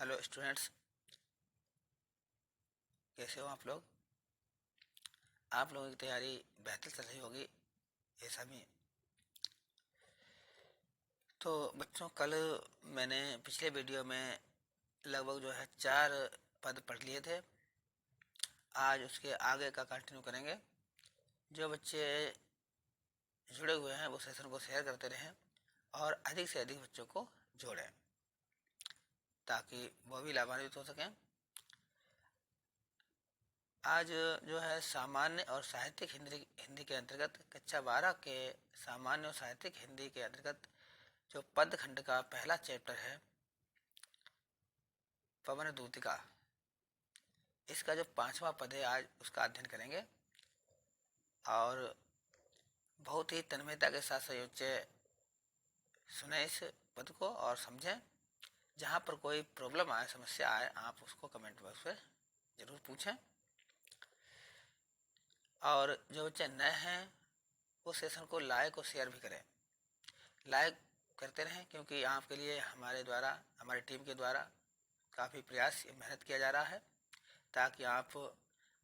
Hello students, कैसे हो आप लोग। आप लोगों की तैयारी बेहतर चल रही होगी, ऐसा भी। तो बच्चों, कल मैंने पिछले वीडियो में लगभग जो है 4 पद पढ़ लिए थे। आज उसके आगे का कंटिन्यू करेंगे। जो बच्चे जुड़े हुए हैं वो सेशन को शेयर करते रहें और अधिक से अधिक बच्चों को जोड़ें ताकि वो भी लाभान्वित हो सकें। आज जो है सामान्य और साहित्यिक हिंदी के अंतर्गत कक्षा 12 के सामान्य और साहित्यिक हिंदी के अंतर्गत जो पद खंड का पहला चैप्टर है पवन दूतिका, इसका जो 5वां पद है आज उसका अध्ययन करेंगे और बहुत ही तन्मयता के साथ संयोज्य सुने इस पद को और समझें। जहाँ पर कोई प्रॉब्लम आए, समस्या आए, आप उसको कमेंट बॉक्स में ज़रूर पूछें। और जो बच्चे नए हैं वो सेशन को लाइक और शेयर भी करें। लाइक करते रहें क्योंकि आपके लिए हमारे द्वारा, हमारी टीम के द्वारा काफ़ी प्रयास मेहनत किया जा रहा है ताकि आप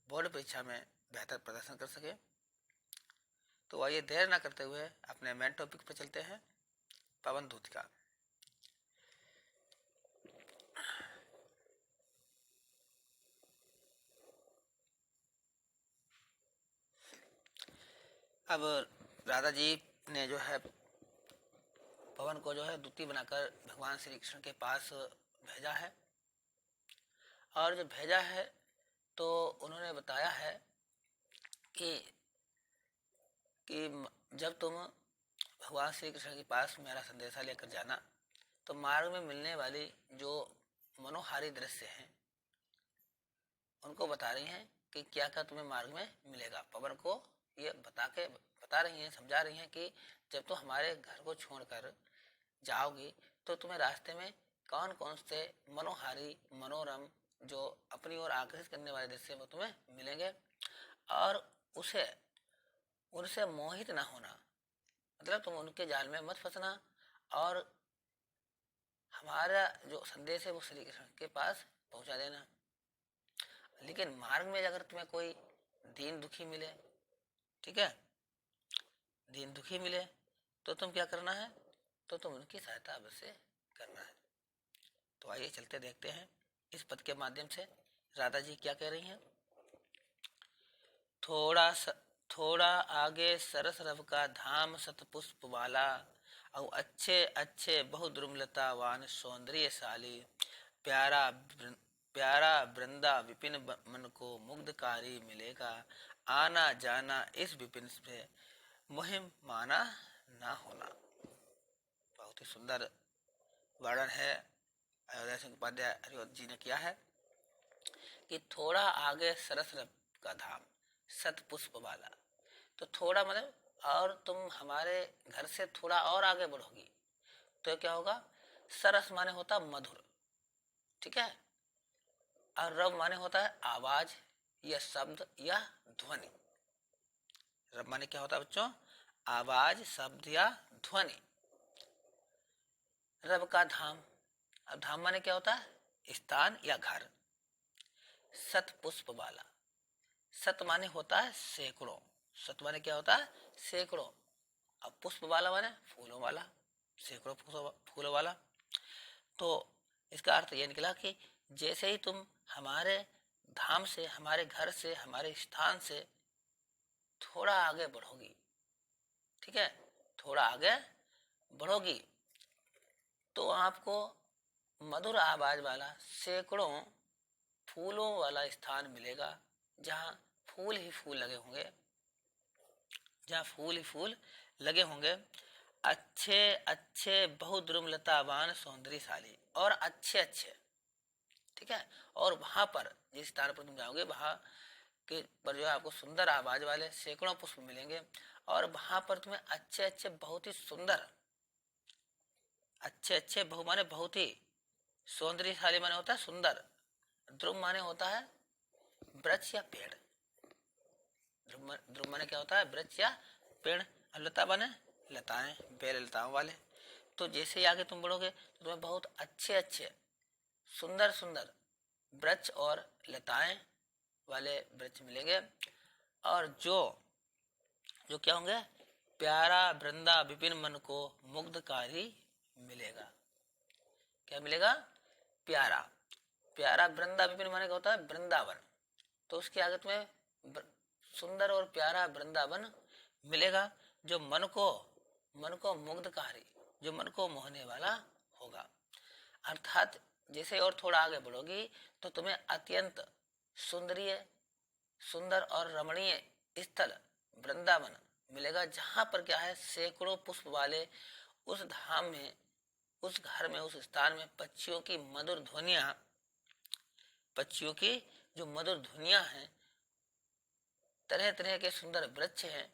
बोर्ड परीक्षा में बेहतर प्रदर्शन कर सकें। तो आइए देर ना करते हुए अपने मेन टॉपिक पर चलते हैं, पवन दूतिका। अब राधा जी ने जो है पवन को जो है दूती बनाकर भगवान श्री कृष्ण के पास भेजा है और जब भेजा है तो उन्होंने बताया है कि जब तुम भगवान श्री कृष्ण के पास मेरा संदेशा लेकर जाना तो मार्ग में मिलने वाली जो मनोहारी दृश्य हैं उनको बता रही हैं कि क्या क्या तुम्हें मार्ग में मिलेगा। पवन को ये बता रही हैं, समझा रही हैं कि जब तुम हमारे घर को छोड़कर जाओगी तो तुम्हें रास्ते में कौन कौन से मनोहारी, मनोरम, जो अपनी ओर आकर्षित करने वाले दृश्य वो तुम्हें मिलेंगे और उसे उनसे मोहित ना होना, मतलब तुम उनके जाल में मत फंसना और हमारा जो संदेश है वो श्री कृष्ण के पास पहुंचा देना। लेकिन मार्ग में अगर तुम्हें कोई दीन दुखी मिले, ठीक है, दीन दुखी मिले तो तुम क्या करना है, तो तुम उनकी सहायता अवश्य करना है। तो आइए चलते देखते हैं इस पद के माध्यम से राधा जी क्या कह रही हैं। थोड़ा स, थोड़ा आगे सरस रव का धाम सतपुष्प वाला और अच्छे अच्छे बहुद्रुमलता वान सौंदर्यशाली प्यारा प्यारा वृंदा विपिन मन को मुग्धकारी मिलेगा। आना जाना इस विपिन से मुहिम माना ना होना। बहुत ही सुंदर वर्णन है अयोध्या सिंह उपाध्याय हरिवंश जी ने किया है कि थोड़ा आगे सरस रव का धाम सतपुष्प वाला। तो थोड़ा मतलब और तुम हमारे घर से थोड़ा और आगे बढ़ोगी तो क्या होगा, सरस माने होता मधुर, ठीक है, और रव माने होता है आवाज या शब्द या ध्वनि। रव माने क्या होता है बच्चों, आवाज, शब्द या ध्वनि। रव का धाम, अब धाम माने क्या होता है, स्थान या घर। सत पुष्प वाला, सत माने होता है सैकड़ों, सत माने क्या होता है, सैकड़ों। अब पुष्प वाला माने फूलों वाला, सैकड़ों फूलों वाला। तो इसका अर्थ ये निकला कि जैसे ही तुम हमारे धाम से, हमारे घर से, हमारे स्थान से थोड़ा आगे बढ़ोगी, ठीक है, थोड़ा आगे बढ़ोगी तो आपको मधुर आवाज वाला सैकड़ों फूलों वाला स्थान मिलेगा जहाँ फूल ही फूल लगे होंगे, जहाँ फूल ही फूल लगे होंगे। अच्छे अच्छे बहुद्रुमलतावान सौंदर्यशाली और अच्छे अच्छे, ठीक है, और वहां पर जिस स्थान पर तुम जाओगे वहां के पर जो है आपको सुंदर आवाज वाले सैकड़ों पुष्प मिलेंगे और वहां पर तुम्हें अच्छे अच्छे बहुत ही सुंदर, अच्छे अच्छे बहु माने बहुत ही, सौंदर्यशाली माने होता है सुंदर, ध्रुव माने होता है वृक्ष या पेड़, ध्रुव माने क्या होता है, वृक्ष या पेड़, और लता माने लताएं, बेल लताओं वाले। तो जैसे ही आगे तुम बढ़ोगे तो तुम्हें बहुत अच्छे अच्छे सुंदर सुंदर वृक्ष और लताएं वाले वृक्ष मिलेंगे, और जो जो क्या होंगे, प्यारा वृंदा विपिन मन को मुग्धकारी मिलेगा। क्या मिलेगा? प्यारा। प्यारा वृंदा विपिन माने क्या होता है? वृंदावन। तो उसके आगे तुम्हें सुंदर और प्यारा वृंदावन मिलेगा, जो मन को मुग्धकारी, जो मन को मोहने वाला होगा। अर्थात जैसे और थोड़ा आगे बढ़ोगी तो तुम्हें अत्यंत सुंदरीय, सुंदर और रमणीय स्थल वृंदावन मिलेगा, जहां पर क्या है, सैकड़ों पुष्प वाले उस धाम में, उस घर में, उस स्थान में पक्षियों की मधुर ध्वनियां, पक्षियों की जो मधुर ध्वनियां हैं, तरह तरह के सुंदर वृक्ष हैं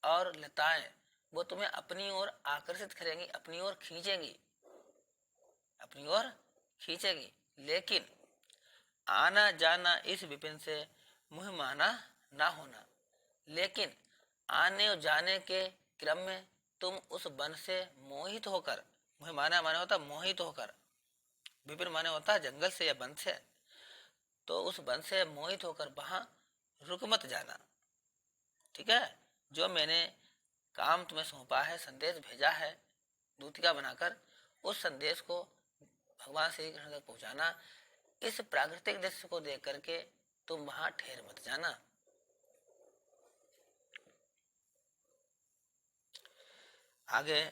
और लताएं, वो तुम्हें अपनी ओर आकर्षित करेंगी, अपनी ओर खींचेंगी, अपनी ओर खींचेगी। लेकिन आना जाना इस विपिन से मुह माना ना होना। लेकिन आने और जाने के क्रम में तुम उस वन से मोहित होकर, मुह माना माने होता मोहित होकर, विपिन माने होता जंगल से या वन से, तो उस वन से मोहित होकर वहां रुक मत जाना। ठीक है? जो मैंने काम तुम्हें सौंपा है, संदेश भेजा है दूतिका बनाकर, उस संदेश को भगवान श्री कृष्ण तक पहुंचाना। इस प्राकृतिक दृश्य को देख करके तुम वहां ठहर मत जाना। आगे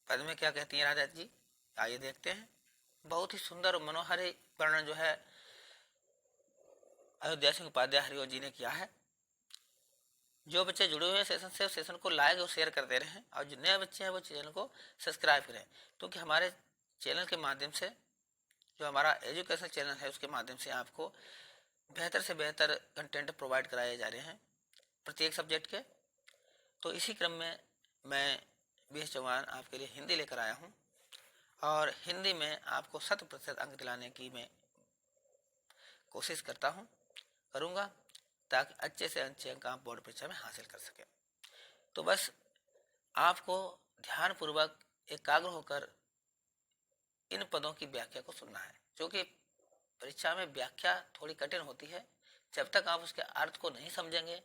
पद में क्या कहती हैं राधा जी, आइए देखते हैं। बहुत ही सुंदर और मनोहर वर्णन जो है अयोध्या सिंह उपाध्याय हरिओ जी ने किया है। जो बच्चे जुड़े हुए हैं सेशन से, सेशन को लाइक और शेयर कर दे रहे हैं, और जो नए बच्चे हैं वो चैनल को सब्सक्राइब करें, क्योंकि हमारे चैनल के माध्यम से, जो हमारा एजुकेशन चैनल है, उसके माध्यम से आपको बेहतर से बेहतर कंटेंट प्रोवाइड कराए जा रहे हैं प्रत्येक सब्जेक्ट के। तो इसी क्रम में मैं बीएस चौहान आपके लिए हिंदी लेकर आया हूँ, और हिंदी में आपको 100% अंक दिलाने की मैं कोशिश करूँगा, ताकि अच्छे से अच्छे अंक आप बोर्ड परीक्षा में हासिल कर सकें। तो बस आपको ध्यानपूर्वक एकाग्र होकर इन पदों की व्याख्या को सुनना है, क्योंकि परीक्षा में व्याख्या थोड़ी कठिन होती है। जब तक आप उसके अर्थ को नहीं समझेंगे,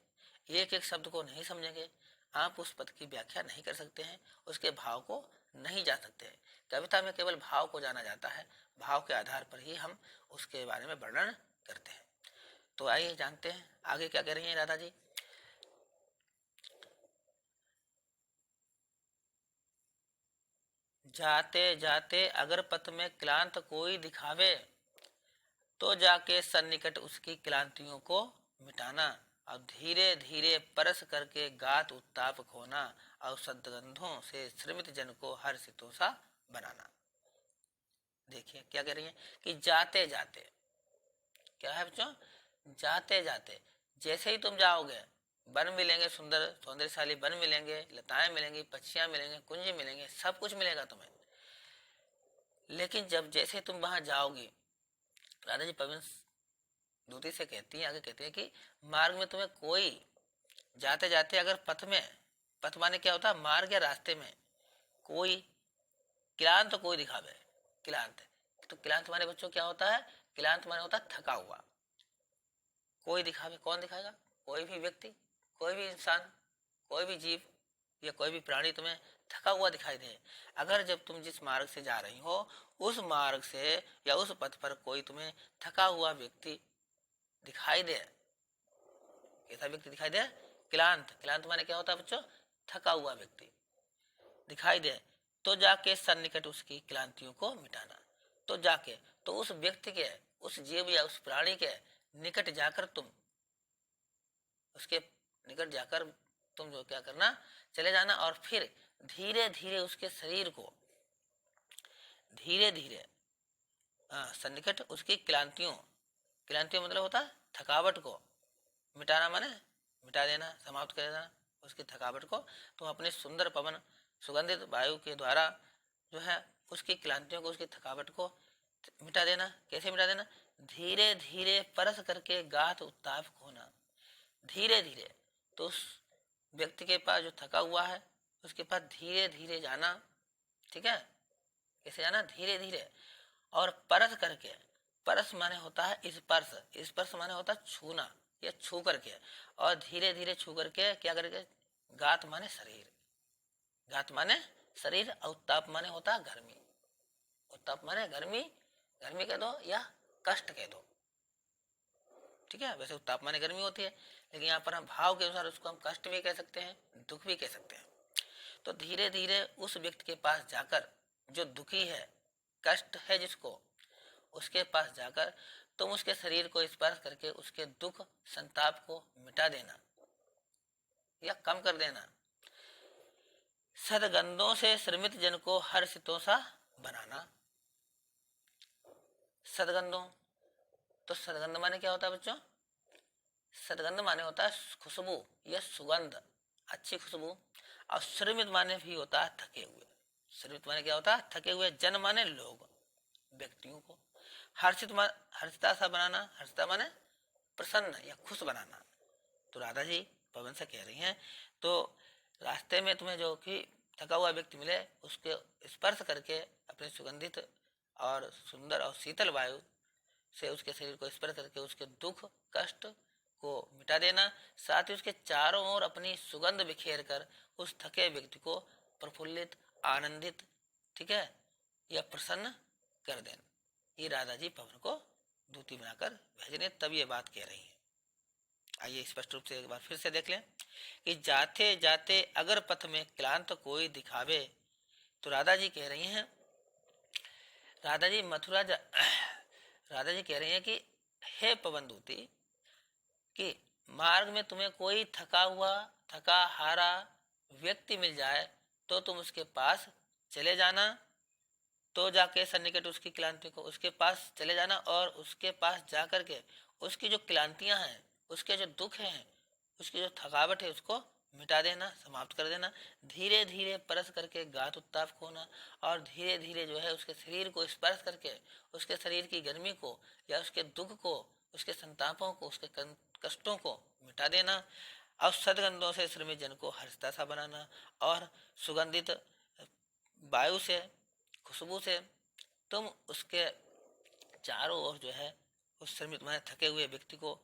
एक एक शब्द को नहीं समझेंगे, आप उस पद की व्याख्या नहीं कर सकते हैं, उसके भाव को नहीं जान सकते हैं। कविता में केवल भाव को जाना जाता है, भाव के आधार पर ही हम उसके बारे में वर्णन करते हैं। तो आइए जानते हैं आगे क्या कह रही हैं राधा जी। जाते जाते अगर पथ में क्लांत कोई दिखावे, तो जाके सन्निकट उसकी क्लांतियों को मिटाना, और धीरे धीरे परस करके गात उत्ताप खोना, और सदगंधों से श्रमित जन को हर्षितों सा बनाना। देखिए क्या कह रही है कि जाते जाते, क्या है बच्चों, जाते जाते, जैसे ही तुम जाओगे वन मिलेंगे, सुंदर सौंदर्यशाली वन मिलेंगे, लताएं मिलेंगी, पक्षियां मिलेंगे, कुंज मिलेंगे, सब कुछ मिलेगा तुम्हें। लेकिन जब जैसे तुम वहां जाओगी, राधा जी पवन दूती से कहती है, आगे कहती है कि मार्ग में तुम्हें कोई जाते जाते अगर पथ में, पथ माने क्या होता है, मार्ग या रास्ते में कोई क्लांत कोई दिखावे। क्लांत, तो क्लांत माने बच्चों क्या होता है, क्लांत माने होता है थका हुआ। कोई दिखावे, कौन दिखाएगा? कोई भी व्यक्ति, कोई भी इंसान, कोई भी जीव या कोई भी प्राणी तुम्हें थका हुआ दिखाई दे। अगर जब तुम जिस मार्ग से जा रही हो, उस मार्ग से या उस पथ पर कोई तुम्हें थका हुआ व्यक्ति दिखाई दे, कैसा व्यक्ति दिखाई दे? क्लांत। क्लांत माने क्या होता है बच्चों? थका हुआ व्यक्ति दिखाई दे, तो जाके सन्निकट उसकी क्लांतियों को मिटाना। तो जाके, तो उस व्यक्ति के, उस जीव या उस प्राणी के निकट जाकर तुम, उसके निकट जाकर तुम जो क्या करना, चले जाना, और फिर धीरे धीरे उसके शरीर को, धीरे धीरे सन्निकट उसकी क्लांतियों, क्लांतियों मतलब होता है थकावट को मिटाना, माने मिटा देना, समाप्त कर देना उसकी थकावट को। तुम अपने सुंदर पवन सुगंधित वायु के द्वारा जो है उसकी क्लांतियों को, उसकी थकावट को मिटा देना। कैसे मिटा देना? धीरे धीरे परस करके गात उत्ताप खोना। धीरे धीरे, तो उस व्यक्ति के पास जो थका हुआ है उसके पास धीरे धीरे जाना। ठीक है? कैसे जाना? धीरे धीरे, और परस करके, परस माने होता है स्पर्श, स्पर्श माने होता है छूना या छू करके, और धीरे धीरे छू करके क्या करके, गात माने शरीर, गात माने शरीर, और उत्ताप माने होता है गर्मी, उत्ताप माने गर्मी, गर्मी कह दो या कष्ट कह दो, ठीक है। वैसे उत्ताप माने गर्मी होती है, लेकिन यहाँ पर हम भाव के अनुसार उसको हम कष्ट भी कह सकते हैं, दुख भी कह सकते हैं। तो धीरे धीरे उस व्यक्ति के पास जाकर, जो दुखी है, कष्ट है जिसको, उसके पास जाकर तुम उसके शरीर को स्पर्श करके उसके दुख संताप को मिटा देना या कम कर देना। सदगंधों से श्रमित जन को हर्षितों सा बनाना। सदगंधों, तो सदगंध माने क्या होता है बच्चों? सदगंध माने होता है खुशबू या सुगंध, अच्छी खुशबू। और श्रमित माने भी होता है थके हुए। श्रमित माने क्या होता है? थके हुए। जन माने लोग, व्यक्तियों को। हर्षित मान, हर्षिता सा बनाना, हर्षिता माने प्रसन्न या खुश बनाना। तो राधा जी पवन से कह रही हैं, तो रास्ते में तुम्हें जो कि थका हुआ व्यक्ति मिले, उसके स्पर्श करके अपने सुगंधित और सुंदर और शीतल वायु से उसके शरीर को स्पर्श करके उसके दुख कष्ट को मिटा देना। साथ ही उसके चारों ओर अपनी सुगंध बिखेर कर उस थके व्यक्ति को प्रफुल्लित, आनंदित, ठीक है, या प्रसन्न कर देना। ये राधा जी पवन को दूती बनाकर भेजने, तब ये बात कह रही है। आइए स्पष्ट रूप से एक बार फिर से देख लें कि जाते जाते अगर पथ में क्लांत कोई दिखावे। तो राधा जी कह रही हैं, राधा जी राधा जी कह रही हैं कि हे पवन दूती, कि मार्ग में तुम्हें कोई थका हुआ, थका हारा व्यक्ति मिल जाए तो तुम उसके पास चले जाना। तो जाके सन्निकट उसकी क्लांति को, उसके पास चले जाना और उसके पास जाकर के उसकी जो क्लांतियां हैं, उसके जो दुख हैं, उसकी जो थकावट है, उसको मिटा देना, समाप्त कर देना। धीरे धीरे परस करके गात उत्ताप को होना, और धीरे धीरे जो है उसके शरीर को स्पर्श करके उसके शरीर की गर्मी को या उसके दुख को, उसके संतापों को, उसके कष्टों को मिटा देना। और सदगंधों से श्रमित जन को हर्षता सा बनाना, और सुगंधित वायु से, खुशबू से तुम उसके चारों ओर जो है उस श्रमित माने थके हुए व्यक्ति को,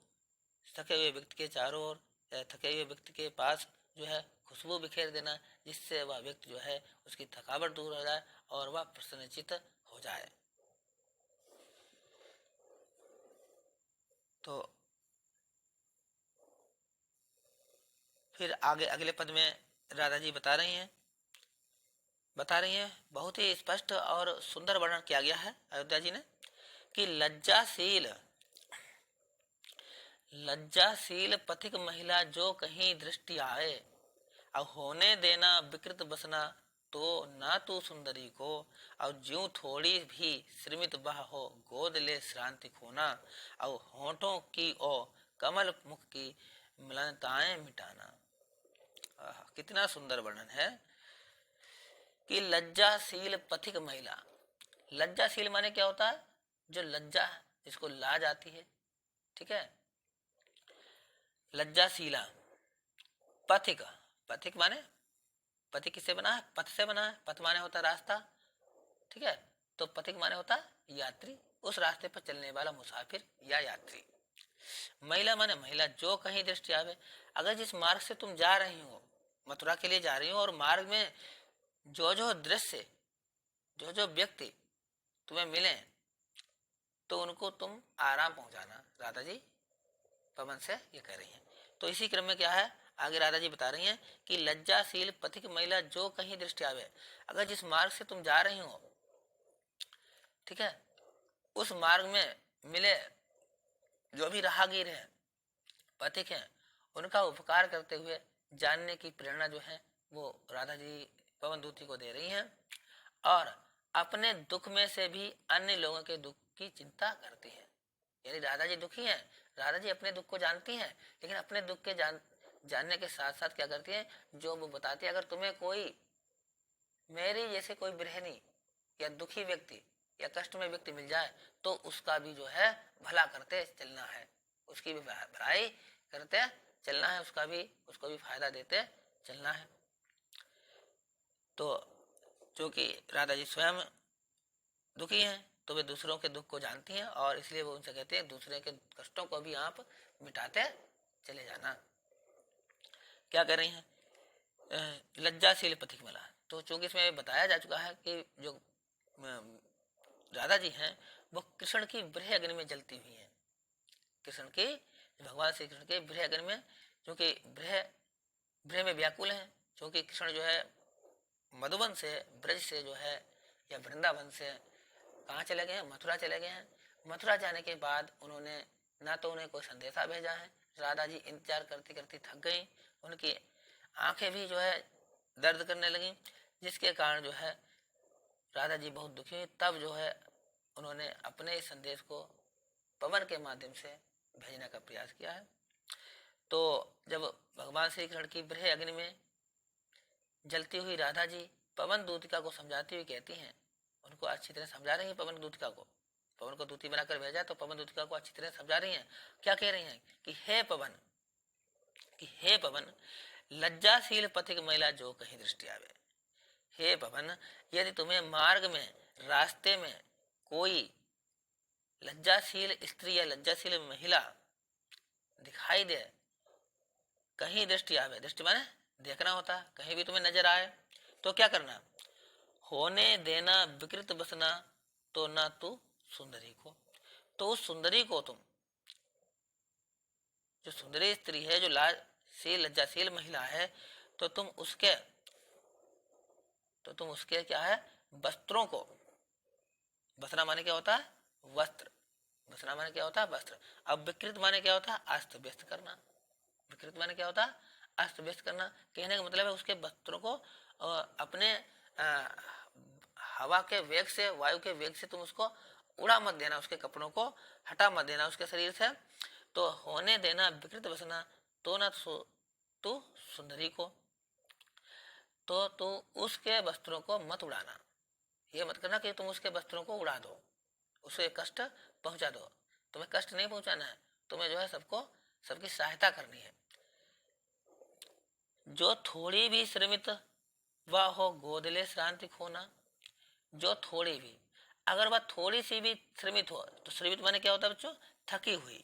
थके हुए व्यक्ति के चारों ओर, थके हुए व्यक्ति के पास जो है खुशबू बिखेर देना, जिससे वह व्यक्ति जो है उसकी थकावट दूर हो जाए और वह प्रसन्नचित्त हो जाए। तो फिर आगे अगले पद में राधा जी बता रही हैं, बहुत ही स्पष्ट और सुंदर वर्णन किया गया है अयोध्या जी ने, कि लज्जाशील, लज्जाशील पथिक महिला जो कहीं दृष्टि आए, अब होने देना विकृत बसना तो ना तू सुंदरी को, अब ज्यों थोड़ी भी श्रीमित बह हो गोद ले श्रांति खोना, अब होठों की ओ कमल मुख की मलिनताएं मिटाना। कितना सुंदर वर्णन है कि लज्जाशील पथिक महिला। लज्जाशील माने क्या होता है? जो लज्जा है, जिसको लाज आती है, ठीक है। लज्जाशीला। पथिक, पथिक माने, पथिक किससे बना है? पथ से बना है। पथ माने होता है रास्ता, ठीक है। तो पथिक माने होता है यात्री, उस रास्ते पर चलने वाला मुसाफिर या यात्री। महिला माने महिला जो कहीं दृष्टि आवे। अगर जिस मार्ग से तुम जा रही हो, मथुरा के लिए जा रही हो, और मार्ग में जो जो दृश्य, जो जो व्यक्ति तुम्हें मिले, तो उनको तुम आराम पहुंचाना। राधा जी पवन से ये कह रही हैं। तो इसी क्रम में क्या है, आगे राधा जी बता रही हैं कि लज्जाशील पथिक महिला जो कहीं दृष्टि आवे। अगर जिस मार्ग से तुम जा रही हो, ठीक है, उस मार्ग में मिले जो भी राहगीर हैं, पथिक हैं, उनका उपकार करते हुए जानने की प्रेरणा जो है वो राधा जी पवन दूती को दे रही हैं। और अपने दुख में से भी अन्य लोगों के दुख की चिंता करती है। यानी राधा जी दुखी हैं, राधा जी अपने दुख को जानती हैं, लेकिन अपने दुख के जानने के साथ साथ क्या करती हैं, जो वो बताती है, अगर तुम्हें कोई मेरी जैसे कोई गृहिणी या दुखी व्यक्ति या कष्ट में व्यक्ति मिल जाए, तो उसका भी जो है भला करते चलना है, उसकी भी भलाई करते चलना है, उसका भी, उसको भी फायदा देते चलना है। तो जो कि राधा जी स्वयं दुखी हैं, तो वे दूसरों के दुख को जानती हैं और इसलिए वो उनसे कहते हैं दूसरे के कष्टों को भी आप मिटाते चले जाना। क्या कर रही हैं? लज्जाशील पथिक मला। तो चूंकि इसमें बताया जा चुका है कि जो राधा जी हैं वो कृष्ण की ब्रह अग्नि में जलती हुई हैं। कृष्ण के, भगवान श्री कृष्ण के ब्रह अग्नि में, क्योंकि ब्रह में व्याकुल है, क्योंकि कृष्ण जो है मधुबन से, ब्रज से जो है, या वृंदावन से कहाँ चले गए हैं? मथुरा चले गए हैं। मथुरा जाने के बाद उन्होंने ना तो उन्हें कोई संदेशा भेजा है, राधा जी इंतजार करती करती थक गई, उनकी आंखें भी जो है दर्द करने लगी, जिसके कारण जो है राधा जी बहुत दुखी हुई। तब जो है उन्होंने अपने इस संदेश को पवन के माध्यम से भेजने का प्रयास किया है। तो जब भगवान श्री कृष्ण की ब्रह अग्नि में जलती हुई राधा जी पवन दूतिका को समझाती हुई कहती हैं, उनको अच्छी तरह समझा रही हैं पवन दूतिका को, पवन को दूती बनाकर भेजा तो पवन दूतिका को अच्छी तरह समझा रही हैं। क्या कह रही हैं कि हे पवन, कि हे पवन, लज्जाशील पथिक महिला जो कहीं दृष्टि आवे। हे पवन, यदि तुम्हें मार्ग में, रास्ते में कोई लज्जाशील स्त्री या लज्जाशील महिला दिखाई दे, कहीं दृष्टि आवे, दृष्टि माने देखना होता, कहीं भी तुम्हें नजर आए तो क्या करना? होने देना विकृत बसना, तो ना तू सुंदरी को, तो उस सुंदरी को तुम, जो सुंदरी स्त्री है, जो लाजशील लज्जाशील महिला है, तो तुम उसके, क्या है, वस्त्रों को, बसना माने क्या होता है? वस्त्र। बसना माने क्या होता है? वस्त्र। अब विकृत माने क्या होता है? अस्त व्यस्त करना। विकृत माने क्या होता है? अस्त व्यस्त करना। कहने का मतलब है उसके वस्त्रों को अपने हवा के वेग से, वायु के वेग से तुम उसको उड़ा मत देना, उसके कपड़ों को हटा मत देना उसके शरीर से। तो होने देना विकृत बसना, तो ना तू सुंदरी को, तो तू उसके वस्त्रों को मत उड़ाना। ये मत करना कि तुम उसके वस्त्रों को उड़ा दो, उसे कष्ट पहुंचा दो। तुम्हें कष्ट नहीं पहुंचाना है, तुम्हें जो है सबकी सहायता करनी है। जो थोड़ी भी श्रमित वह हो गोदले श्रांति खोना। जो थोड़ी भी, अगर वह थोड़ी सी भी श्रमित हो, तो श्रमित माने क्या होता है बच्चों? थकी हुई।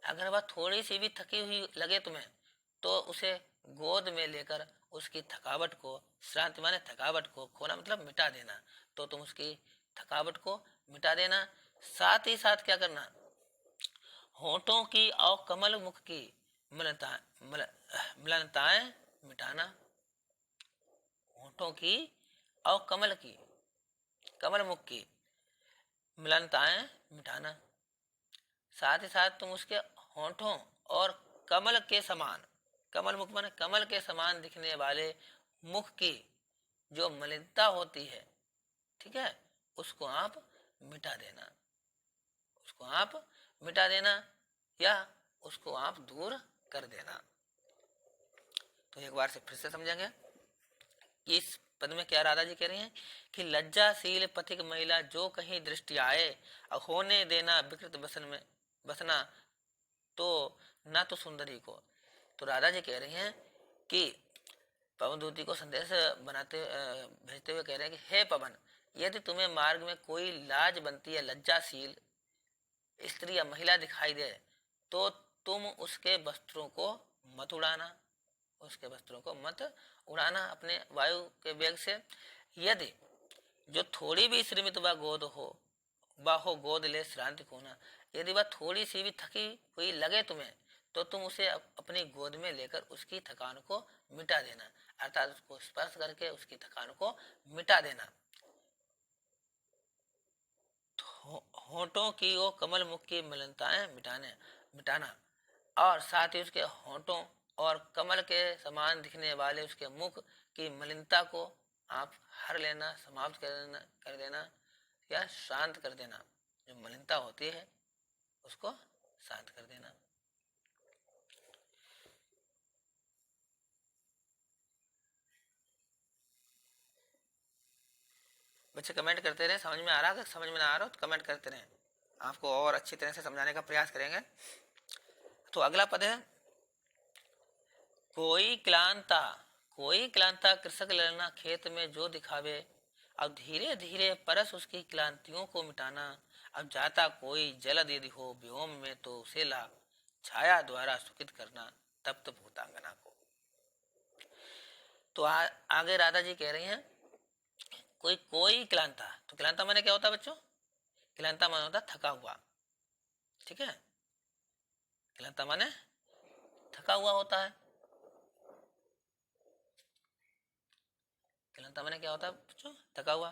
अगर वह थोड़ी सी भी थकी हुई लगे तुम्हें, तो उसे गोद में लेकर उसकी थकावट को, श्रांति माने थकावट को, खोना मतलब मिटा देना, तो तुम उसकी थकावट को मिटा देना। साथ ही साथ क्या करना? होठों की और कमल मुख की मलिनताएं मिटाना। होठों की और कमल मुख की मलिनताएं मिटाना। साथ ही साथ तुम उसके होठों और कमल के समान, कमल मुख माने कमल के समान दिखने वाले मुख की जो मलिनता होती है, ठीक है, उसको आप मिटा देना, उसको आप मिटा देना, या उसको आप दूर कर देना। तो एक बार से फिर से समझेंगे कि इस पद में क्या राधा जी कह रही हैं कि लज्जाशील पथिक महिला जो कहीं दृष्टि आए, होने देना विकृत बसन में बसना, तो ना तो सुंदरी को। तो राधा जी कह रही हैं कि पवन दूती को संदेश भेजते हुए कह रहे हैं कि हे पवन, यदि तुम्हें मार्ग में कोई लाज बनती है, लज्जाशील स्त्री या महिला दिखाई दे, तो तुम उसके वस्त्रों को मत उड़ाना, उसके वस्त्रों को मत उड़ाना अपने वायु के वेग से। यदि जो थोड़ी भी श्रमित व गोद हो, बाहो गोद ले श्रांति खोना, यदि वह थोड़ी सी भी थकी हुई लगे तुम्हें, तो तुम उसे अपनी गोद में लेकर उसकी थकान को मिटा देना, अर्थात उसको स्पर्श करके उसकी थकान को मिटा देना। होठों की वो कमल मुख की मलिनताएं मिटाना, और साथ ही उसके होठों और कमल के समान दिखने वाले उसके मुख की मलिनता को आप हर लेना, समाप्त कर देना या शांत कर देना। जो मलिनता होती है उसको शांत कर देना। बच्चे कमेंट करते रहे, समझ में आ रहा है, समझ में ना आ रहा हो तो कमेंट करते रहे, आपको और अच्छी तरह से समझाने का प्रयास करेंगे। तो अगला पद है कोई क्लांता कृषक लड़ना खेत में जो दिखावे, अब धीरे धीरे परस उसकी क्लांतियों को मिटाना। अब जाता कोई जलद यदि हो व्योम में तो उसे ला छाया द्वारा सुखित करना तप्त भूतांगना को। तो आगे राधा जी कह रही हैं कोई कोई क्लांता, तो क्लांता माने क्या होता है बच्चों? क्लांता माने होता थका हुआ, ठीक है, क्लांता माने थका हुआ होता है। क्लांता माने क्या होता है बच्चों? थका हुआ।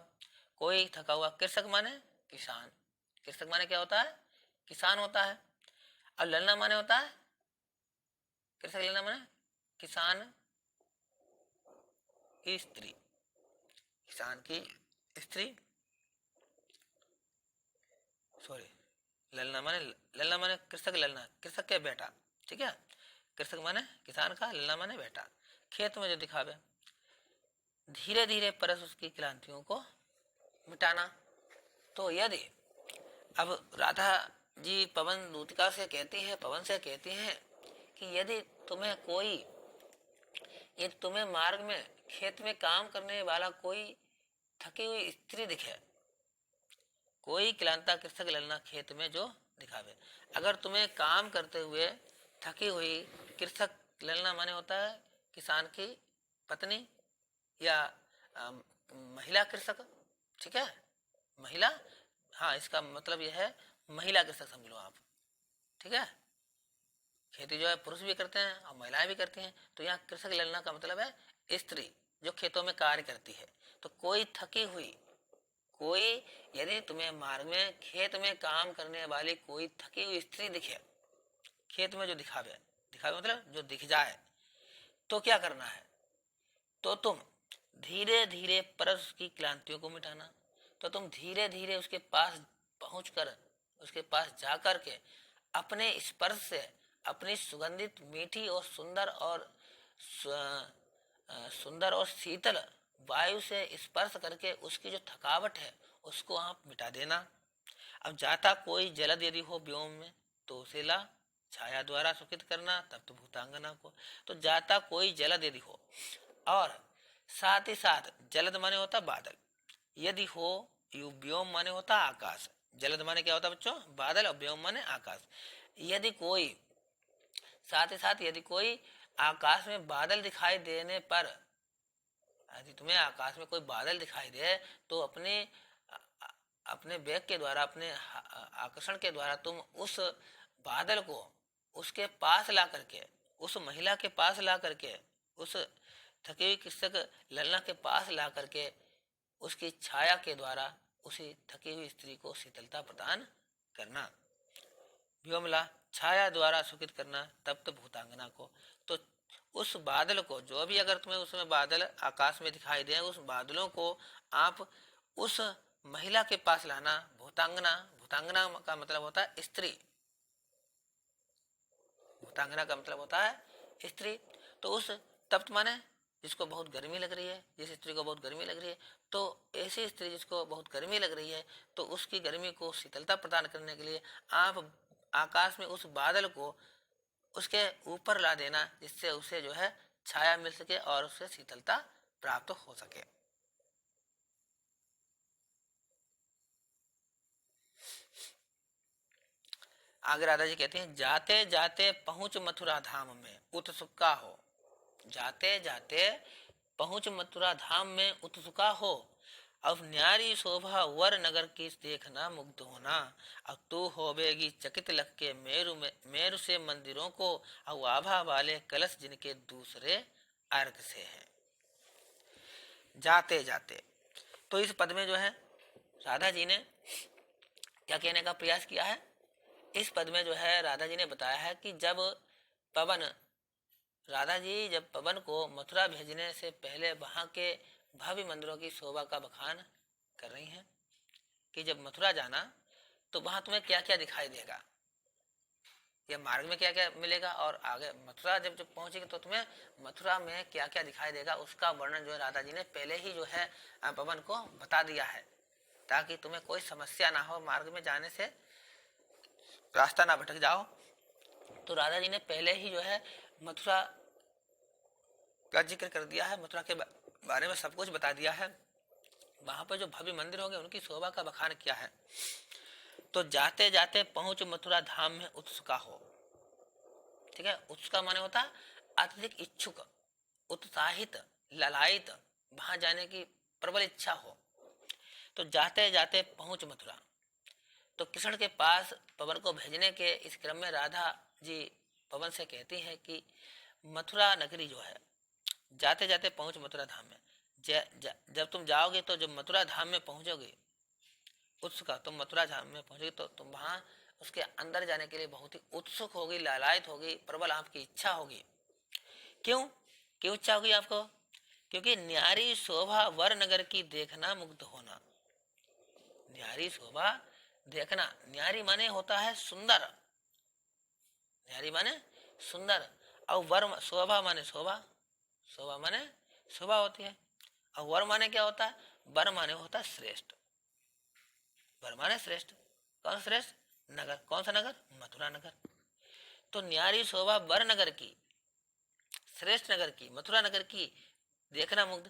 कोई थका हुआ, कृषक माने किसान, कृषक माने क्या होता है? किसान होता है। अब ललना माने होता है, कृषक ललना माने किसान की स्त्री, किसान की स्त्री, सॉरी ललना माने कृषक, ललना कृषक के बेटा, ठीक है, कृषक माने किसान का, ललना माने बेटा, खेत में जो दिखावे। धीरे धीरे परस उसकी क्लांतियों को मिटाना। तो यदि अब राधा जी पवन दूतिका से कहती है, पवन से कहती हैं कि यदि तुम्हें कोई, यदि तुम्हें मार्ग में खेत में काम करने वाला कोई थकी हुई स्त्री दिखे, कोई क्लांता कृषक ललना खेत में जो दिखावे, अगर तुम्हें काम करते हुए थकी हुई कृषक, ललना माने होता है किसान की पत्नी या महिला कृषक, ठीक है, महिला, हाँ इसका मतलब यह है महिला कृषक समझ लो आप, ठीक है, खेती जो है पुरुष भी करते हैं और महिलाएं भी करती हैं, तो यहाँ कृषक ललना का मतलब है स्त्री जो खेतों में कार्य करती है। तो कोई थकी हुई, कोई यदि तुम्हें मार्ग में खेत में काम करने वाली कोई थकी हुई स्त्री दिखे, खेत में जो दिखावे, दिखावे मतलब जो दिख जाए, तो क्या करना है? तो तुम धीरे धीरे परस की क्लांतियों को मिटाना। तो तुम धीरे धीरे उसके पास पहुंचकर, उसके पास जाकर के अपने स्पर्श से, अपनी सुगंधित मीठी और सुंदर और शीतल वायु से स्पर्श करके उसकी जो थकावट है उसको आप मिटा देना। अब जाता कोई जलद यदि हो व्योम में तो उसे ला छाया द्वारा सुखित करना तब तो भूतांगना को। तो जाता कोई जलद यदि हो, और साथ ही साथ जलद माने होता बादल, यदि हो व्योम माने होता आकाश, जलद माने क्या होता बच्चों? बादल, और व्योम माने आकाश। यदि कोई, साथ ही साथ यदि कोई आकाश में बादल दिखाई देने पर, यदि तुम्हें आकाश में कोई बादल दिखाई दे तो अपने अपने वेग के द्वारा, अपने आकर्षण के द्वारा तुम उस बादल को उसके पास ला करके, उस महिला के पास ला करके, उस थकी हुई कृषक ललना के पास ला करके उसकी छाया के द्वारा उसी थकी हुई स्त्री को शीतलता प्रदान करना। व्योमला छाया द्वारा सुखित करना तप्त भूतांगना को। तो उस बादल को, जो भी अगर तुम्हें उसमें बादल आकाश में दिखाई दे, उस बादलों को आप उस महिला के पास लाना। भूतांगना, भूतांगना का मतलब होता है स्त्री, भूतांगना का मतलब होता है स्त्री। तो उस तप्त माने जिसको बहुत गर्मी लग रही है, जिस स्त्री को बहुत गर्मी लग रही है, तो ऐसी स्त्री जिसको बहुत गर्मी लग रही है, तो उसकी गर्मी को शीतलता प्रदान करने के लिए आप आकाश में उस बादल को उसके ऊपर ला देना, जिससे उसे जो है छाया मिल सके और उससे शीतलता प्राप्त हो सके। आगे राधा जी कहते हैं जाते जाते पहुंच मथुरा धाम में उत्सुका हो, जाते जाते पहुंच मथुरा धाम में उत्सुका हो। अब न्यारी शोभा वर नगर की देखना मुग्ध होना। अब तू होवेगी चकित लग के मेरु में, मेरु से मंदिरों को, अब आभा वाले कलश जिनके दूसरे अर्घ से है। जाते जाते, तो इस पद में जो है राधा जी ने क्या कहने का प्रयास किया है? इस पद में जो है राधा जी ने बताया है कि जब पवन, राधा जी जब पवन को मथुरा भेजने से पहले वहां के भव्य मंदिरों की शोभा का बखान कर रही हैं कि जब मथुरा जाना तो वहां तुम्हें क्या क्या दिखाई देगा, या मार्ग में क्या क्या मिलेगा, और आगे मथुरा जब जब पहुंचेगी तो तुम्हें मथुरा में क्या क्या दिखाई देगा, उसका वर्णन जो है राधा जी ने पहले ही जो है पवन को बता दिया है, ताकि तुम्हें कोई समस्या ना हो, मार्ग में जाने से रास्ता ना भटक जाओ। तो राधा जी ने पहले ही जो है मथुरा का जिक्र कर दिया है, मथुरा के बारे में सब कुछ बता दिया है। वहां पर जो भव्य मंदिर होंगे उनकी शोभा का बखान किया है। तो जाते जाते पहुंच मथुरा धाम में उत्सुका हो। ठीक है, उत्सुका माने होता अत्यधिक इच्छुक, उत्साहित, ललायित, वहां जाने की प्रबल इच्छा हो। तो जाते जाते पहुंच मथुरा। तो कृष्ण के पास पवन को भेजने के इस क्रम में राधा जी पवन से कहती हैं कि मथुरा नगरी जो है, जाते जाते पहुंच मथुरा धाम में। जब तुम जाओगे तो जब मथुरा धाम में पहुंचोगे, उत्सुक तुम मथुरा धाम में पहुंचोगे तो तुम वहां उसके अंदर जाने के लिए बहुत ही उत्सुक होगी, लालायित होगी, प्रबल आपकी इच्छा होगी। क्यों क्यों इच्छा होगी आपको? क्योंकि न्यारी शोभा वर नगर की देखना मुग्ध होना। न्यारी शोभा देखना, न्यारी माने होता है सुंदर, न्यारी माने सुंदर, और वर शोभा माने शोभा, शोभा माने शोभा होती है। और वर माने क्या होता है? वर माने होता है श्रेष्ठ, वर माने श्रेष्ठ। कौन श्रेष्ठ? नगर। कौन सा नगर? मथुरा नगर। तो न्यारी शोभा वर नगर की, श्रेष्ठ नगर की, मथुरा नगर की देखना मुग्ध।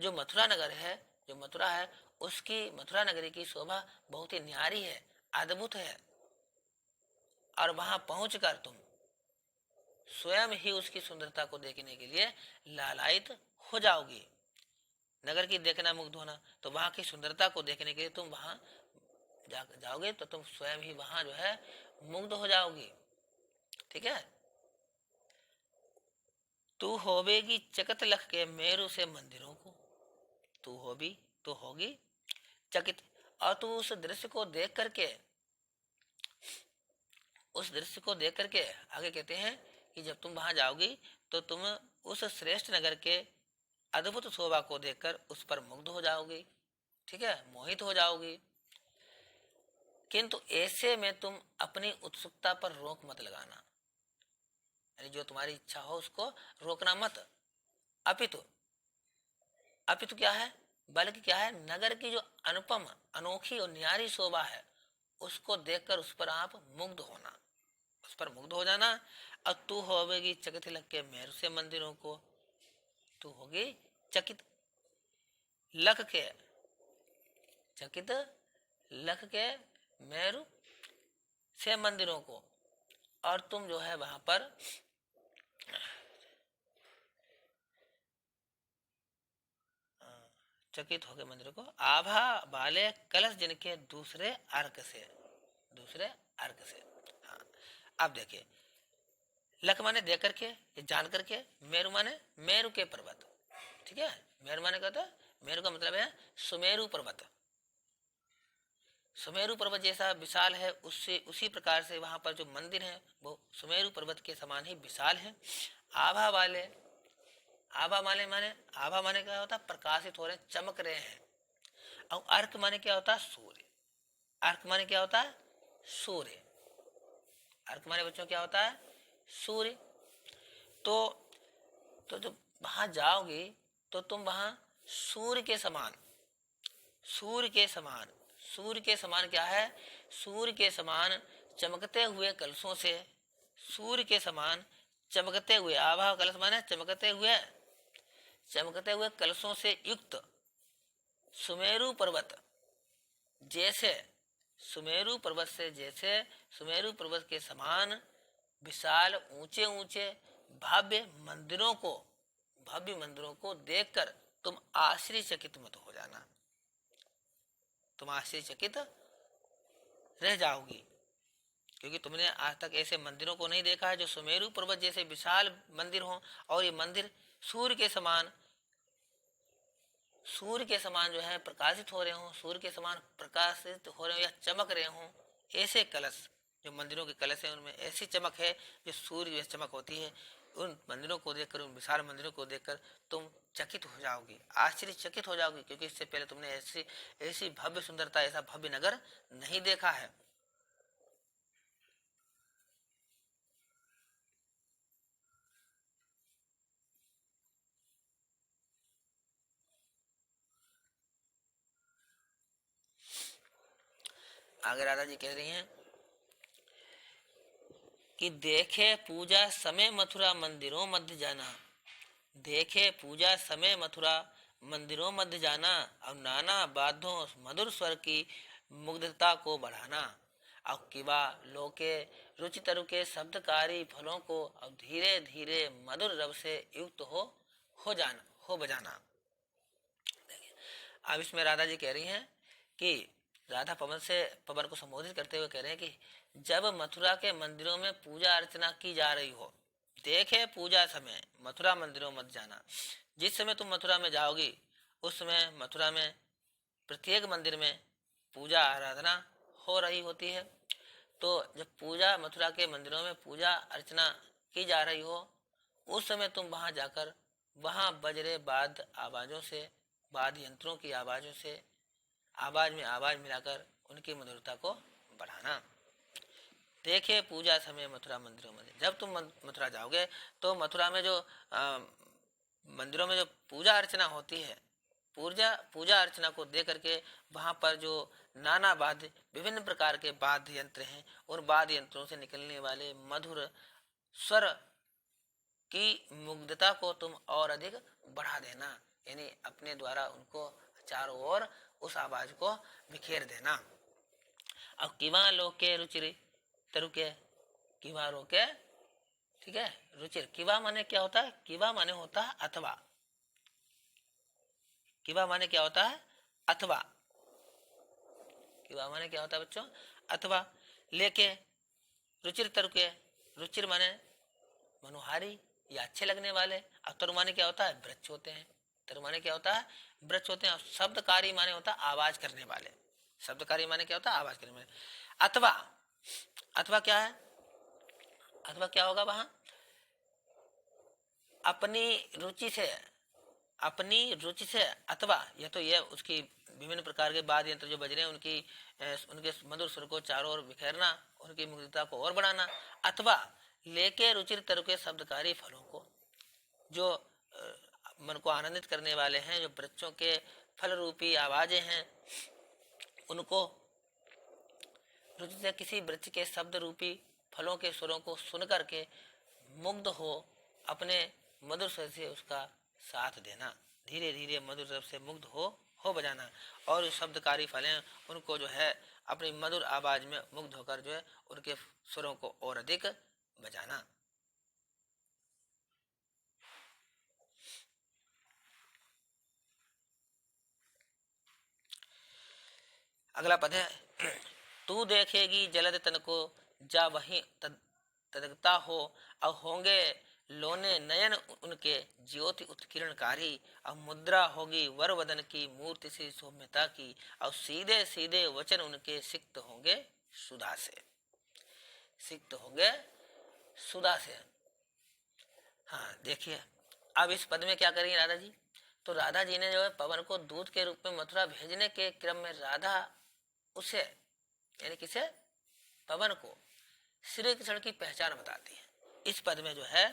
जो मथुरा नगर है, जो मथुरा है, उसकी मथुरा नगरी की शोभा बहुत ही न्यारी है, अद्भुत है। और वहां पहुंचकर तुम स्वयं ही उसकी सुंदरता को देखने के लिए लालायित हो जाओगी। नगर की देखना मुग्ध होना, तो वहां की सुंदरता को देखने के लिए तुम वहां जाओगे तो तुम स्वयं ही वहां जो है मुग्ध हो जाओगी। ठीक है। तू होवेगी चकित लख के मेरू से मंदिरों को। तू होगी, तो होगी चकित, और तू उस दृश्य को देख करके, उस दृश्य को देख करके आगे कहते हैं कि जब तुम वहां जाओगी तो तुम उस श्रेष्ठ नगर के अद्भुत शोभा को देखकर उस पर मुग्ध हो जाओगी। ठीक है, मोहित हो जाओगी। किंतु ऐसे में तुम अपनी उत्सुकता पर रोक मत लगाना, यानी जो तुम्हारी इच्छा हो उसको रोकना मत। अपितु, अपितु क्या है? बल्कि क्या है? नगर की जो अनुपम, अनोखी और न्यारी शोभा है उसको देखकर उस पर आप मुग्ध होना, उस पर मुग्ध हो जाना। अब तू होगी चकित लग के मेरू से मंदिरों को। तू होगी चकित लख के, चकित लख के मेरू से मंदिरों को, और तुम जो है वहां पर चकित हो गए मंदिरों को। आभा वाले कलश जिनके दूसरे अर्क से, दूसरे अर्क से। हाँ, अब देखिए, लख माने दे करके, जान करके, मेरु माने मेरु के पर्वत। ठीक है, मेरु माने कहता है, मेरु का मतलब है सुमेरु पर्वत। सुमेरु पर्वत जैसा विशाल है, उससे उसी प्रकार से वहां पर जो मंदिर है वो सुमेरु पर्वत के समान ही विशाल है। आभा वाले, आभा माने माने आभा माने क्या होता है? प्रकाशित हो रहे, चमक रहे हैं। और अर्क माने क्या होता है? सूर्य। अर्क माने क्या होता है? सूर्य। अर्क माने बच्चों क्या होता है? सूर्य। तो जब वहां जाओगे तो तुम वहां सूर्य के समान, सूर्य के समान, सूर्य के समान क्या है? सूर्य के समान चमकते हुए कलशों से, सूर्य के समान चमकते हुए, आभा कलश माने चमकते हुए, चमकते हुए कलशों से युक्त सुमेरु पर्वत जैसे, सुमेरु पर्वत से जैसे, सुमेरु पर्वत के समान विशाल ऊंचे ऊंचे भव्य मंदिरों को, भव्य मंदिरों को देखकर तुम आश्चर्यचकित मत हो जाना, तुम आश्चर्यचकित रह जाओगी। क्योंकि तुमने आज तक ऐसे मंदिरों को नहीं देखा है जो सुमेरु पर्वत जैसे विशाल मंदिर हो, और ये मंदिर सूर्य के समान, सूर्य के समान जो है प्रकाशित हो रहे हो, सूर्य के समान प्रकाशित हो रहे हो या चमक रहे हो। ऐसे कलश, जो मंदिरों के कलश है उनमें ऐसी चमक है जो सूर्य जैसी चमक होती है। उन मंदिरों को देखकर, उन विशाल मंदिरों को देखकर तुम चकित हो जाओगी, आश्चर्यचकित हो जाओगी, क्योंकि इससे पहले तुमने ऐसी ऐसी भव्य सुंदरता, ऐसा भव्य नगर नहीं देखा है। आगे राधा जी कह रही हैं कि देखे पूजा समय मथुरा मंदिरों मध्य जाना। देखे पूजा समय मथुरा मंदिरों मध्य जाना और नाना बाधों मधुर स्वर की मुग्धता को बढ़ाना और किवा लोके रुचि तरु के शब्दकारी फलों को अब धीरे धीरे मधुर रव से युक्त हो बजाना। अब इसमें राधा जी कह रही हैं कि राधा पवन को संबोधित करते हुए कह रहे हैं कि जब मथुरा के मंदिरों में पूजा अर्चना की जा रही हो, देखे पूजा समय मथुरा मंदिरों मत जाना। जिस समय तुम मथुरा में जाओगी उस समय मथुरा में प्रत्येक मंदिर में पूजा आराधना हो रही होती है। तो जब पूजा मथुरा के मंदिरों में पूजा अर्चना की जा रही हो उस समय तुम वहां जाकर वहां बजरे आवाजों से, वाद यंत्रों की आवाजों से आवाज में आवाज मिलाकर उनकी मधुरता को बढ़ाना। देखे पूजा समय मथुरा मंदिरों में, जब तुम मथुरा जाओगे तो मथुरा में जो मंदिरों में जो पूजा अर्चना होती है, पूजा अर्चना को दे करके वहां पर जो नाना वाद्य, विभिन्न प्रकार के वाद्य यंत्र हैं, उन वाद्य यंत्रों से निकलने वाले मधुर स्वर की मुग्धता को तुम और अधिक बढ़ा देना, यानी अपने द्वारा उनको चारों ओर उस आवाज को बिखेर देना। अब किवा लोके रुचिर तरुके, किवा रोके, ठीक है। रुचिर, किवा माने क्या होता है? किवा माने होता है अथवा। किवा माने क्या होता है? अथवा। किवा माने क्या होता है बच्चों? अथवा। लेके रुचिर तरुके, रुचिर माने मनोहारी या अच्छे लगने वाले। अब तरु माने क्या होता है? वृक्ष होते हैं। तरु माने क्या होता है? वृक्ष होते हैं। और शब्दकारी माने होता है आवाज करने वाले। शब्दकारी माने क्या होता है? आवाज करने वाले। अथवा, अथवा क्या है? अथवा क्या होगा वहां? अपनी रुचि से, अपनी रुचि से, अथवा यह तो ये उसकी विभिन्न प्रकार के वाद्य यंत्र जो बज रहे हैं उनके मधुर स्वर को चारों ओर बिखेरना, उनकी मुग्धता को और बढ़ाना। अथवा लेके रुचिर तरु के शब्दकारी फलों को, जो मन को आनंदित करने वाले हैं, जो वृक्षों के फल रूपी आवाजें हैं, उनको रुचि से किसी वृक्ष के शब्द रूपी फलों के स्वरों को सुन करके मुग्ध हो अपने मधुर स्वर से उसका साथ देना, धीरे धीरे मधुर स्वर से मुग्ध हो बजाना। और जो शब्दकारी फल हैं उनको जो है अपनी मधुर आवाज में मुग्ध होकर जो है उनके स्वरों को और अधिक बजाना। अगला पद है तू देखेगी जलद तन को जा वहीं तदगता हो, अब होंगे लोने नयन उनके ज्योति उत्किरणकारी। अब मुद्रा होगी वर वदन की मूर्ति सी सौम्यता की, अब सीधे सीधे वचन उनके सिक्त होंगे सुधा से, सिक्त होंगे सुधा से। हाँ देखिए अब इस पद में क्या करेंगे राधा जी? तो राधा जी ने जो है पवन को दूत के रूप में मथुरा भेजने के क्रम में राधा उसे, यानी किसे? पवन को श्री कृष्ण की पहचान बताती है। इस पद में जो है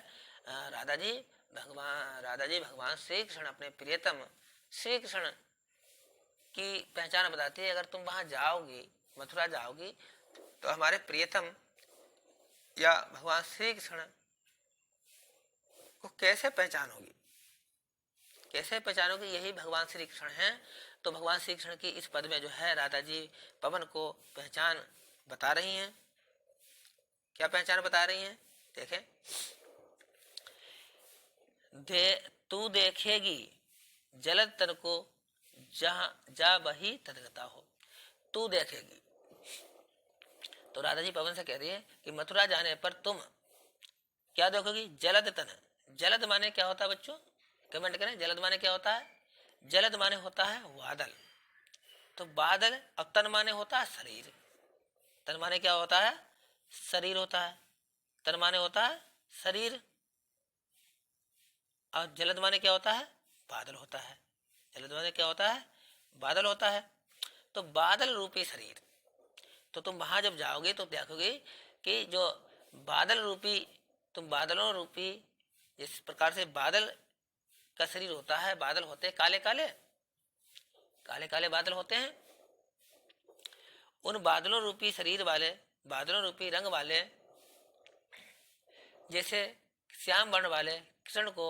राधा जी भगवान श्री कृष्ण अपने प्रियतम श्री कृष्ण की पहचान बताती है। अगर तुम वहां जाओगी, मथुरा जाओगी, तो हमारे प्रियतम या भगवान श्री कृष्ण को कैसे पहचानोगी? कैसे पहचानोगे? यही भगवान श्री कृष्ण हैं। तो भगवान श्री कृष्ण की इस पद में जो है राधा जी पवन को पहचान बता रही हैं। क्या पहचान बता रही हैं? देखें, तू देखेगी जलद तन को जहां जा वही तदगता हो। तू देखेगी, तो राधा जी पवन से कह रही है कि मथुरा जाने पर तुम क्या देखोगी? जलद तन। जलद माने क्या होता है बच्चों? कमेंट करें, जलद माने क्या होता है? जलद माने होता है बादल। तो बादल, और तन माने होता है शरीर। तन माने क्या होता है? शरीर होता है। तन माने होता है शरीर। और जलद माने क्या होता है? बादल होता है। जलद माने क्या होता है? बादल होता है। तो बादल रूपी शरीर। तो तुम वहां जब जाओगे तो देखोगे कि जो बादल रूपी, तुम बादलों रूपी, जिस प्रकार से बादल का शरीर होता है, बादल होते हैं काले काले, काले काले बादल होते हैं। उन बादलों रूपी शरीर वाले, बादलों रूपी रंग वाले, जैसे श्याम वर्ण वाले कृष्ण को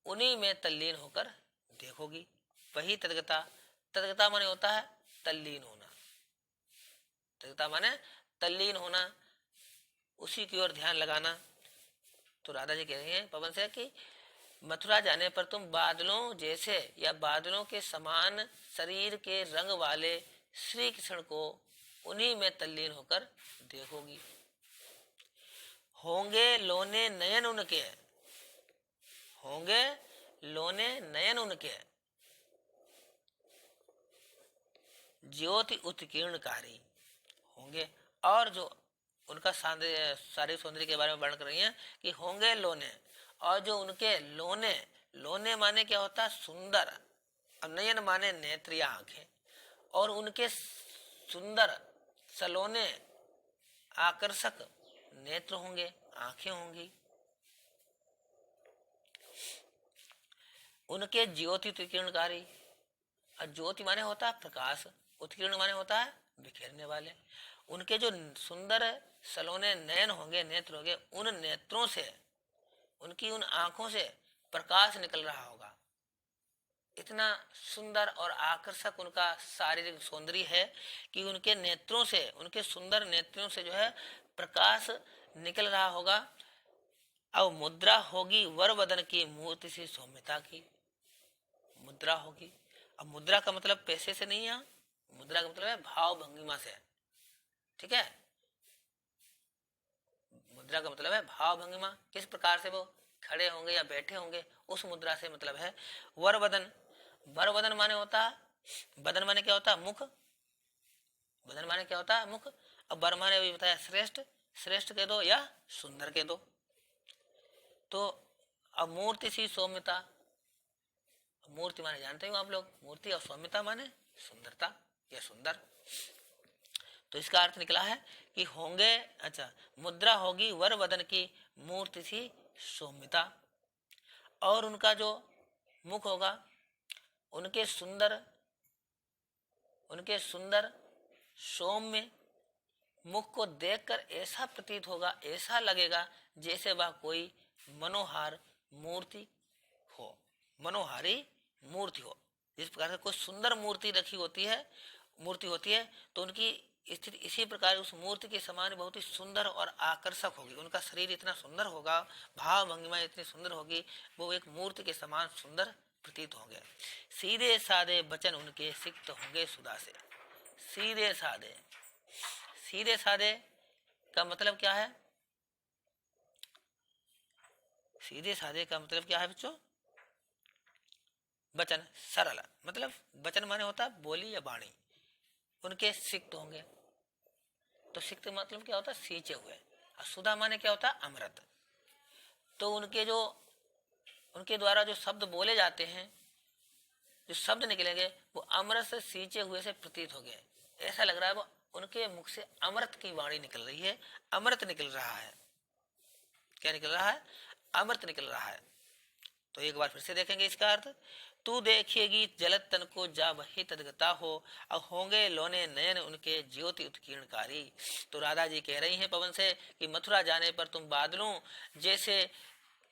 उन्हीं में तल्लीन होकर देखोगी। वही तद्गता, तद्गता माने होता है तल्लीन होना, तद्गता माने तल्लीन होना, उसी की ओर ध्यान लगाना। तो राधा जी कह रही हैं पवन से कि मथुरा जाने पर तुम बादलों जैसे या बादलों के समान शरीर के रंग वाले श्री कृष्ण को उन्हीं में तल्लीन होकर देखोगी। होंगे लोने नयन उनके, होंगे लोने नयन उनके, ज्योति उत्कीर्णकारी होंगे। और जो उनका शारीरिक सौंदर्य के बारे में वर्णन कर रही हैं कि होंगे लोने, और जो उनके लोने, लोने माने क्या होता है सुंदर, और नयन माने नेत्र या आंखें, और उनके सुंदर सलोने आकर्षक नेत्र होंगे, आंखें होंगी। उनके ज्योति उत्कीर्णकारी, और ज्योति माने होता है प्रकाश, उत्कीर्ण माने होता है बिखेरने वाले। उनके जो सुंदर सलोने नयन होंगे, नेत्र होंगे, उन नेत्रों से, उनकी उन आंखों से प्रकाश निकल रहा होगा। इतना सुंदर और आकर्षक उनका शारीरिक सौंदर्य है कि उनके नेत्रों से, उनके सुंदर नेत्रों से जो है प्रकाश निकल रहा होगा। अब मुद्रा होगी वर वदन की मूर्ति से सौम्यता की, मुद्रा होगी। अब मुद्रा का मतलब पैसे से नहीं है, मुद्रा का मतलब है भाव भंगिमा से, ठीक है। मुद्रा का मतलब है भाव भंगिमा, किस प्रकार से वो खड़े होंगे या बैठे होंगे, उस मुद्रा से मतलब है। वर वदन, वर वदन माने होता है, बदन माने क्या होता है मुख, बदन माने क्या होता है मुख। अब वर माने अभी बताया श्रेष्ठ, श्रेष्ठ कह दो या सुंदर कह दो। तो अब मूर्ति सी सौम्यता, मूर्ति माने जानते हो आप लोग, मूर्ति और सौम्यता माने सुंदरता या सुंदर। तो इसका अर्थ निकला है कि होंगे, अच्छा मुद्रा होगी वर वदन की मूर्ति सी सौम्यता, और उनका जो मुख होगा, उनके सुंदर, उनके सुंदर सौम्य मुख को देखकर ऐसा प्रतीत होगा, ऐसा लगेगा जैसे वह कोई मनोहार मूर्ति हो, मनोहारी मूर्ति हो। जिस प्रकार से कोई सुंदर मूर्ति रखी होती है, मूर्ति होती है, तो उनकी स्थिति इसी प्रकार उस मूर्ति के समान बहुत ही सुंदर और आकर्षक होगी। उनका शरीर इतना सुंदर होगा, भाव भंगिमा इतनी सुंदर होगी, वो एक मूर्ति के समान सुंदर प्रतीत होंगे। सीधे साधे वचन उनके सिक्त होंगे सुधा से, सीधे साधे, सीधे साधे का मतलब क्या है, सीधे साधे का मतलब क्या है बच्चों, वचन सरल, मतलब वचन माने होता है बोली या वाणी, उनके सिक्त होंगे। तो सिक्त मतलब क्या होता है सींचे हुए, और सुधा माने क्या होता है अमृत। तो उनके जो, उनके द्वारा जो शब्द बोले जाते हैं, जो शब्द निकलेंगे वो अमृत से सींचे हुए से प्रतीत हो गए। ऐसा लग रहा है वो उनके मुख से अमृत की वाणी निकल रही है, अमृत निकल रहा है। क्या निकल रहा है, अमृत निकल रहा है। तो एक बार फिर से देखेंगे इसका अर्थ। तू देखेगी जलत तन को जा वही तदगता हो, अब होंगे लोने नयन उनके ज्योति उत्कीर्णकारी। तो राधा जी कह रही हैं पवन से कि मथुरा जाने पर तुम बादलों जैसे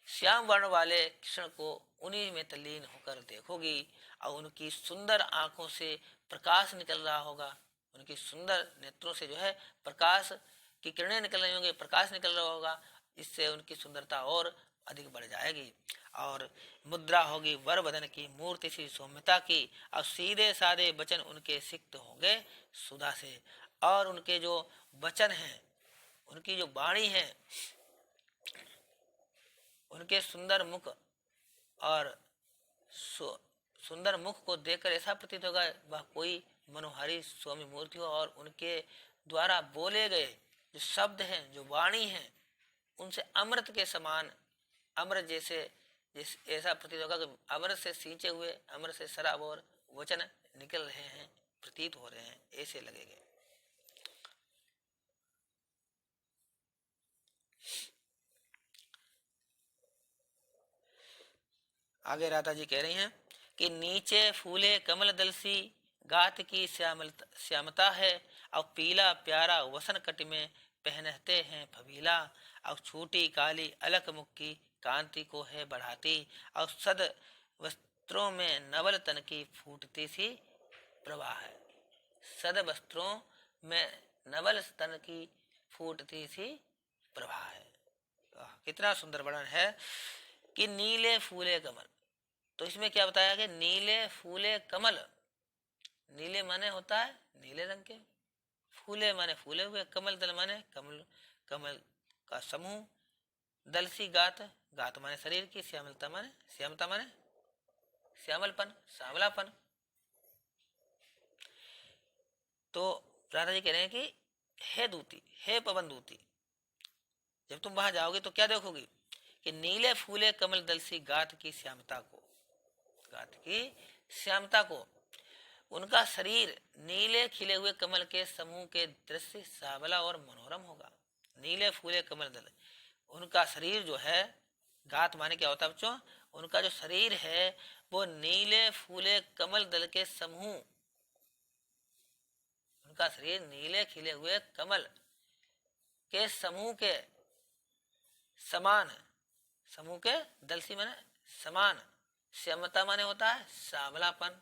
श्याम वर्ण वाले कृष्ण को उन्हीं में तल्लीन होकर देखोगी, और उनकी सुंदर आंखों से प्रकाश निकल रहा होगा, उनकी सुंदर नेत्रों से जो है प्रकाश की किरणें निकल रही होंगी, प्रकाश निकल रहा होगा, इससे उनकी सुंदरता और अधिक बढ़ जाएगी। और मुद्रा होगी वर वदन की मूर्ति सी सौम्यता की, और सीधे साधे वचन उनके सिक्त होंगे सुधा से। और उनके जो वचन हैं, उनकी जो वाणी है, उनके सुंदर मुख और सुंदर मुख को देखकर ऐसा प्रतीत होगा वह कोई मनोहारी स्वामी मूर्ति हो, और उनके द्वारा बोले गए जो शब्द हैं, जो वाणी है, उनसे अमृत के समान, अमृत जैसे ऐसा प्रतीत होगा कि अमृत से सींचे हुए, अमृत से सराबोर वचन निकल रहे हैं, प्रतीत हो रहे हैं, ऐसे लगेंगे। आगे राधा जी कह रही हैं कि नीचे फूले कमल दल सी गात की श्यामता है, और पीला प्यारा वसन कट में पहनते हैं फबीला, और छोटी काली अलक मुख की कांति को है बढ़ाती, और सद वस्त्रों में नवल तन की फूटती सी प्रभा है। सद वस्त्रों में नवल तन की फूटती सी प्रभा है। कितना सुंदर वर्णन है कि नीले फूले कमल। तो इसमें क्या बताया कि नीले फूले कमल, नीले माने होता है नीले रंग के, फूले माने फूले हुए, कमल दल माने कमल, कमल का समूह, दल सी गात, गात माने शरीर की, श्यामलता माने श्यामता माने श्यामलपन, सांवलापन। तो राधा जी कह रहे हैं कि हे दूती, हे पवन दूती, जब तुम वहां जाओगे तो क्या देखोगी कि नीले फूले कमल दल सी गात की श्यामता को, गात की श्यामता को, उनका शरीर नीले खिले हुए कमल के समूह के दृश्य सावला और मनोरम होगा। नीले फूले कमल दल, उनका शरीर जो है, गात माने क्या होता है बच्चों, उनका जो शरीर है वो नीले फूले कमल दल के समूह, उनका शरीर नीले खिले हुए कमल के समूह के समान, समूह के दल सी माने समान, श्यामता माने होता है श्यामलापन,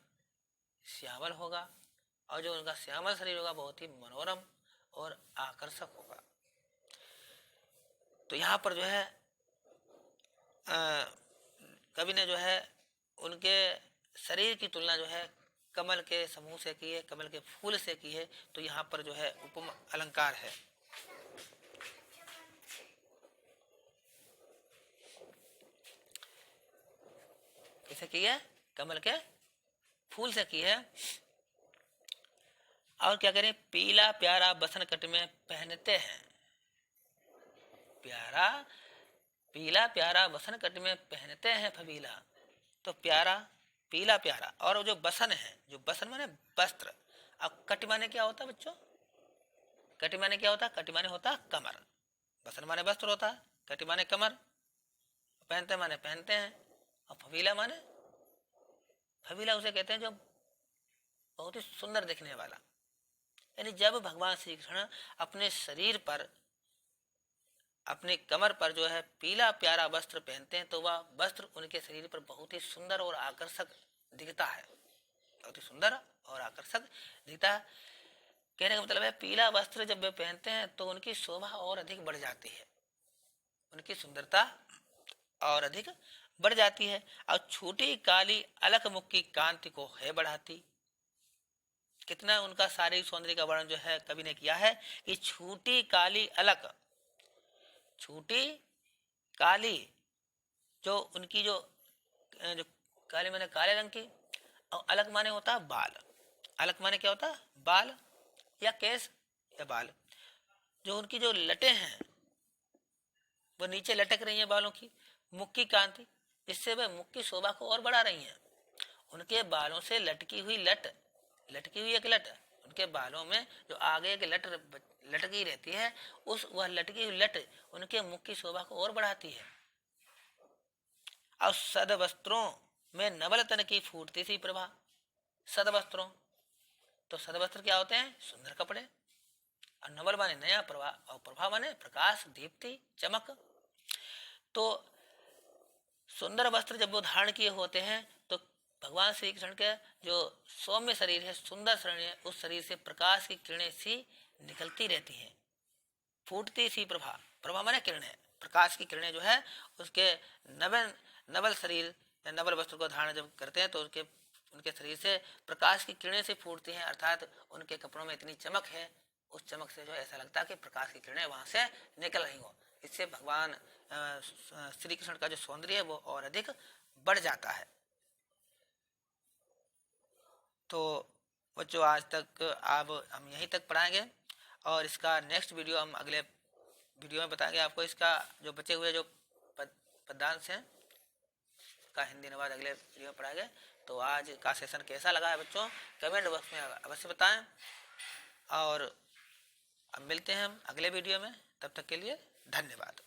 श्यामल होगा, और जो उनका श्यामल शरीर होगा बहुत ही मनोरम और आकर्षक होगा। तो यहाँ पर जो है कवि ने जो है उनके शरीर की तुलना जो है कमल के समूह से की है, कमल के फूल से की है। तो यहाँ पर जो है उपमा अलंकार है। कैसे की है, कमल के फूल से की है। और क्या करें, पीला प्यारा बसन कट में पहनते हैं, प्यारा पीला प्यारा बसन कट में पहनते हैं फबीला। तो प्यारा, पीला प्यारा, और जो बसन है, जो बसन माने वस्त्र। अब कट माने क्या होता है बच्चों, कट माने क्या होता है, कट माने होता है कमर, बसन माने वस्त्र होता है, कट माने कमर, पहनते माने पहनते हैं, और फबीला माने, फबीला उसे कहते हैं जो बहुत ही सुंदर दिखने वाला। यानी जब भगवान श्री कृष्ण अपने शरीर पर, अपने कमर पर जो है पीला प्यारा वस्त्र पहनते हैं तो वह वस्त्र उनके शरीर पर बहुत ही सुंदर और आकर्षक दिखता है, बहुत ही सुंदर और आकर्षक दिखता है। कहने का मतलब है पीला वस्त्र जब वे पहनते हैं तो उनकी शोभा और अधिक बढ़ जाती है, उनकी सुंदरता और अधिक बढ़ जाती है। और छोटी काली अलख मुख की कांति को है बढ़ाती। कितना उनका शारीरिक सौंदर्य का वर्णन जो है कवि ने किया है कि छोटी काली अलख, छोटी काली, जो उनकी जो काली माने काले रंग की, और अलग माने होता है बाल। अलग माने क्या होता है, बाल या केस या बाल। जो उनकी जो लटें हैं वो नीचे लटक रही हैं बालों की, मुख की कांति, जिससे वह मुख की शोभा को और बढ़ा रही हैं। उनके बालों से लटकी हुई लट, लटकी हुई एक लट, उनके बालों में जो आगे एक लट लटकी रहती है, उस वह लटकी हुई लट उनके मुख की शोभा को और बढ़ाती है। और सद वस्त्रों में नवल तन की फूटती सी प्रभा। सद वस्त्रों, तो सद वस्त्र क्या होते हैं, सुंदर कपड़े, और नवल माने नया, प्रभा, और प्रभा माने प्रकाश, दीप्ति, चमक। तो सुंदर वस्त्र जब वो धारण किए होते हैं तो भगवान श्री कृष्ण के जो सौम्य शरीर है, सुंदर शरीर है, उस शरीर से प्रकाश की किरणें सी निकलती रहती हैं, फूटती सी प्रभा। प्रभा माने किरणें, प्रकाश की किरणें जो है उसके नवल शरीर या नवल वस्त्र को धारण जब करते हैं तो उनके शरीर से प्रकाश की किरणें से फूटती हैं, अर्थात उनके कपड़ों में इतनी चमक है, उस चमक से जो ऐसा लगता है कि प्रकाश की किरणें वहां से निकल रही हो। इससे भगवान श्री कृष्ण का जो सौंदर्य है वो और अधिक बढ़ जाता है। तो बच्चों आज तक अब हम यहीं तक पढ़ाएंगे, और इसका नेक्स्ट वीडियो हम अगले वीडियो में बताएंगे आपको। इसका जो बचे हुए जो पदांश हैं का हिंदी अनुवाद अगले वीडियो में पढ़ाएंगे। तो आज का सेशन कैसा लगा है बच्चों, कमेंट बॉक्स में अवश्य बताएं, और अब मिलते हैं हम अगले वीडियो में। तब तक के लिए धन्यवाद।